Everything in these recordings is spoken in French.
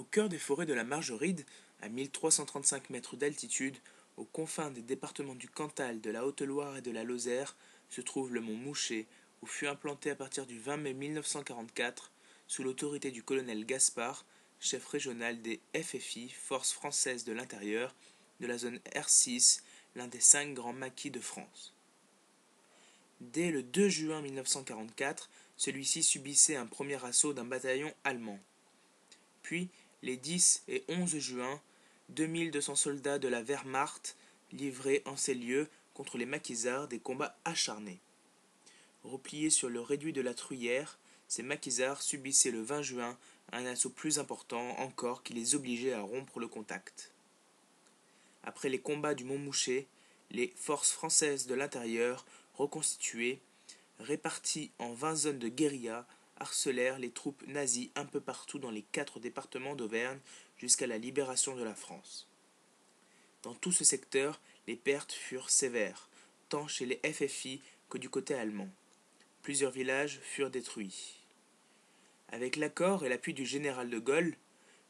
Au cœur des forêts de la Margeride, à 1335 mètres d'altitude, aux confins des départements du Cantal, de la Haute-Loire et de la Lozère, se trouve le mont Mouchet, où fut implanté à partir du 20 mai 1944, sous l'autorité du colonel Gaspard, chef régional des FFI, Forces françaises de l'intérieur, de la zone R6, l'un des 5 grands maquis de France. Dès le 2 juin 1944, celui-ci subissait un premier assaut d'un bataillon allemand. Puis, les 10 et 11 juin, 2200 soldats de la Wehrmacht livraient en ces lieux contre les maquisards des combats acharnés. Repliés sur le réduit de la Truyère, ces maquisards subissaient le 20 juin un assaut plus important encore qui les obligeait à rompre le contact. Après les combats du Mont-Mouchet, les forces françaises de l'intérieur, reconstituées, réparties en 20 zones de guérilla, harcelèrent les troupes nazies un peu partout dans les 4 départements d'Auvergne jusqu'à la libération de la France. Dans tout ce secteur, les pertes furent sévères, tant chez les FFI que du côté allemand. Plusieurs villages furent détruits. Avec l'accord et l'appui du général de Gaulle,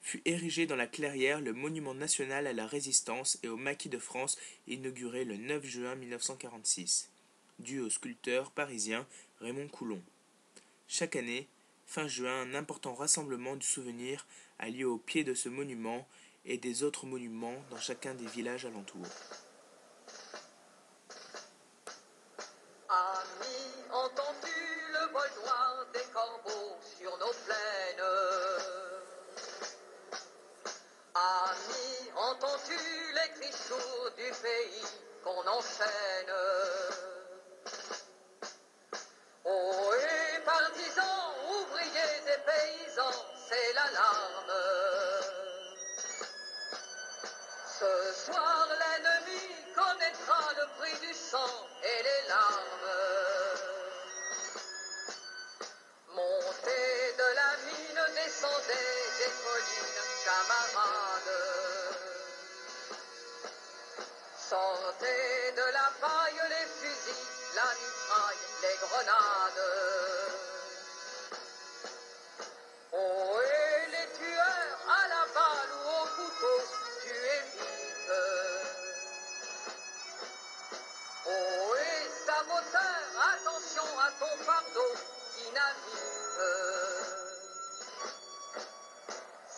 fut érigé dans la clairière le monument national à la résistance et au maquis de France inauguré le 9 juin 1946, dû au sculpteur parisien Raymond Coulon. Chaque année, fin juin, un important rassemblement du souvenir a lieu au pied de ce monument et des autres monuments dans chacun des villages alentours. Amis, entends-tu le vol noir des corbeaux sur nos plaines? Amis, entends-tu les cris sourds du pays qu'on enchaîne? Ohé, partisans, ouvriers et paysans, c'est l'alarme. Ce soir, l'ennemi connaîtra le prix du sang et les larmes. Montez de la mine, descendez des collines, camarades. Sortez de la paille les fusils, la mitraille, les grenades. Oh, et les tueurs à la balle ou au couteau, tuez vite. Oh, et saboteur, attention à ton fardeau qui navigue.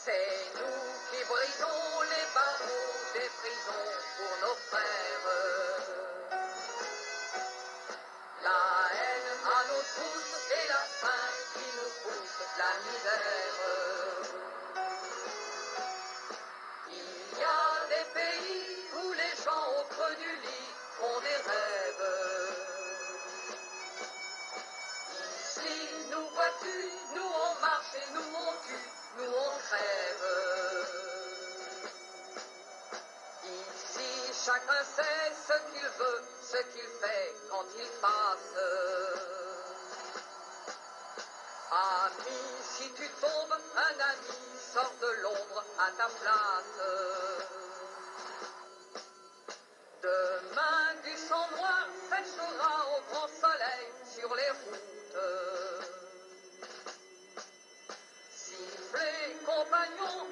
C'est nous qui brisons les barreaux des prisons pour nos frères. La haine à nos trousses et la faim qui nous pousse la misère. Il y a des pays où les gens au creux du lit font des rêves. Ici, nous vois-tu, nous on marche et nous on tue, nous on crève. Ici, chacun sait ce qu'il veut, ce qu'il fait quand il passe. Ami, si tu tombes, un ami sort de l'ombre à ta place. Demain, du sang noir séchera au grand soleil sur les routes. Sifflez, compagnons,